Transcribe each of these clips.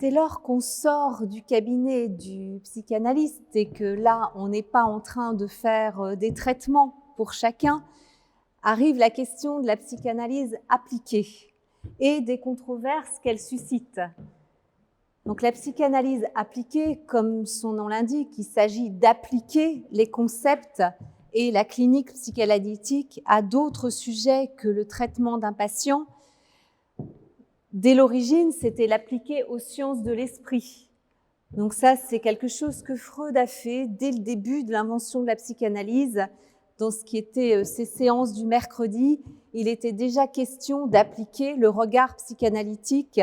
dès lors qu'on sort du cabinet du psychanalyste et que là, on n'est pas en train de faire des traitements pour chacun, arrive la question de la psychanalyse appliquée et des controverses qu'elle suscite. Donc la psychanalyse appliquée, comme son nom l'indique, il s'agit d'appliquer les concepts et la clinique psychanalytique à d'autres sujets que le traitement d'un patient. Dès l'origine, c'était l'appliquer aux sciences de l'esprit. Donc ça, c'est quelque chose que Freud a fait dès le début de l'invention de la psychanalyse. Dans ce qui était ses séances du mercredi, il était déjà question d'appliquer le regard psychanalytique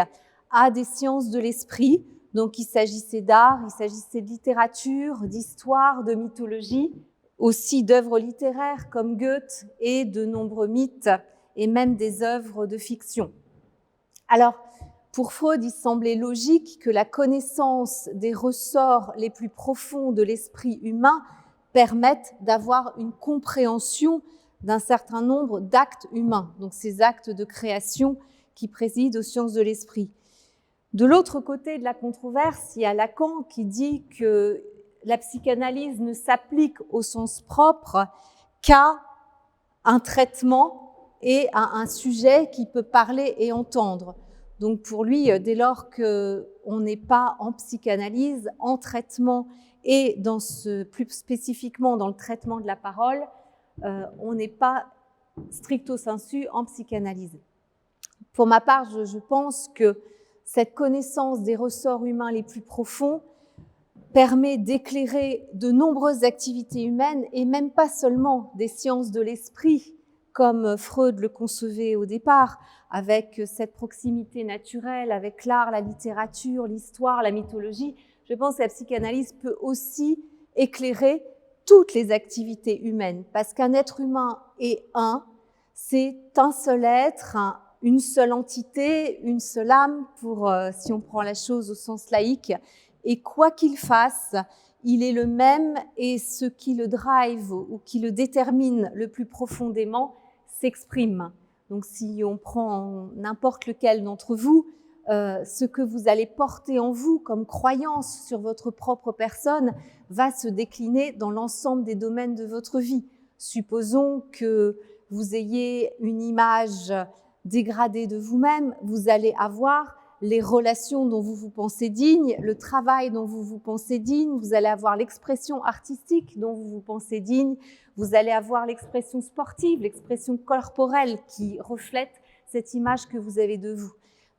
à des sciences de l'esprit. Donc il s'agissait d'art, il s'agissait de littérature, d'histoire, de mythologie, aussi d'œuvres littéraires comme Goethe et de nombreux mythes et même des œuvres de fiction. Alors, pour Freud, il semblait logique que la connaissance des ressorts les plus profonds de l'esprit humain permette d'avoir une compréhension d'un certain nombre d'actes humains, donc ces actes de création qui président aux sciences de l'esprit. De l'autre côté de la controverse, il y a Lacan qui dit que la psychanalyse ne s'applique au sens propre qu'à un traitement et à un sujet qui peut parler et entendre. Donc pour lui, dès lors qu'on n'est pas en psychanalyse, en traitement et plus spécifiquement dans le traitement de la parole, on n'est pas stricto sensu en psychanalyse. Pour ma part, je pense que cette connaissance des ressorts humains les plus profonds permet d'éclairer de nombreuses activités humaines et même pas seulement des sciences de l'esprit, comme Freud le concevait au départ, avec cette proximité naturelle, avec l'art, la littérature, l'histoire, la mythologie. Je pense que la psychanalyse peut aussi éclairer toutes les activités humaines, parce qu'un être humain est c'est un seul être, une seule entité, une seule âme, si on prend la chose au sens laïque, et quoi qu'il fasse, il est le même et ce qui le drive ou qui le détermine le plus profondément s'exprime. Donc si on prend n'importe lequel d'entre vous, ce que vous allez porter en vous comme croyance sur votre propre personne va se décliner dans l'ensemble des domaines de votre vie. Supposons que vous ayez une image dégradée de vous-même, vous allez avoir les relations dont vous vous pensez digne, le travail dont vous vous pensez digne, vous allez avoir l'expression artistique dont vous vous pensez digne, vous allez avoir l'expression sportive, l'expression corporelle qui reflète cette image que vous avez de vous.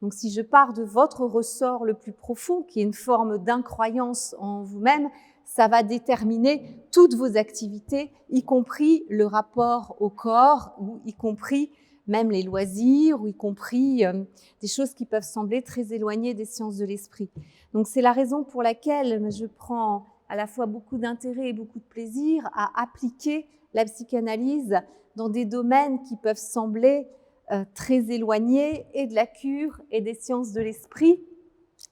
Donc si je pars de votre ressort le plus profond, qui est une forme d'incroyance en vous-même, ça va déterminer toutes vos activités, y compris le rapport au corps, ou y compris même les loisirs, ou y compris des choses qui peuvent sembler très éloignées des sciences de l'esprit. Donc c'est la raison pour laquelle je prends à la fois beaucoup d'intérêt et beaucoup de plaisir à appliquer la psychanalyse dans des domaines qui peuvent sembler très éloignés et de la cure et des sciences de l'esprit.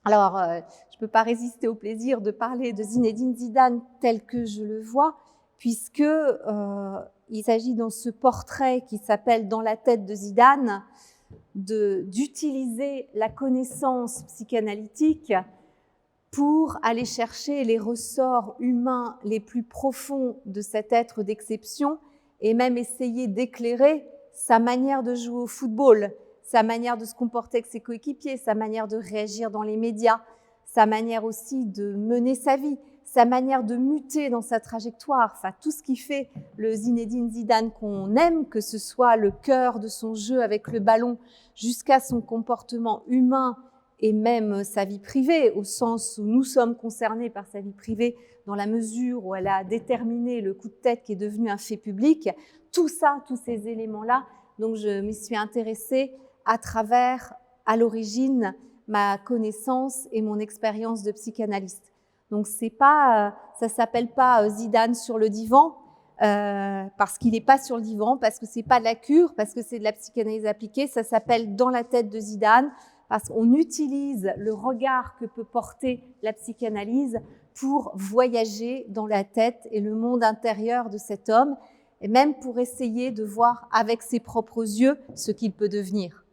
Alors, je ne peux pas résister au plaisir de parler de Zinedine Zidane tel que je le vois, puisque il s'agit dans ce portrait qui s'appelle « Dans la tête de Zidane » d'utiliser la connaissance psychanalytique pour aller chercher les ressorts humains les plus profonds de cet être d'exception et même essayer d'éclairer sa manière de jouer au football, sa manière de se comporter avec ses coéquipiers, sa manière de réagir dans les médias, sa manière aussi de mener sa vie, sa manière de muter dans sa trajectoire, enfin tout ce qui fait le Zinedine Zidane qu'on aime, que ce soit le cœur de son jeu avec le ballon jusqu'à son comportement humain et même sa vie privée, au sens où nous sommes concernés par sa vie privée dans la mesure où elle a déterminé le coup de tête qui est devenu un fait public. Tout ça, tous ces éléments-là, donc je m'y suis intéressée à travers, à l'origine, ma connaissance et mon expérience de psychanalyste. Donc c'est pas, ça s'appelle pas Zidane sur le divan, parce qu'il n'est pas sur le divan, parce que c'est pas de la cure, parce que c'est de la psychanalyse appliquée. Ça s'appelle Dans la tête de Zidane, parce qu'on utilise le regard que peut porter la psychanalyse pour voyager dans la tête et le monde intérieur de cet homme, et même pour essayer de voir avec ses propres yeux ce qu'il peut devenir.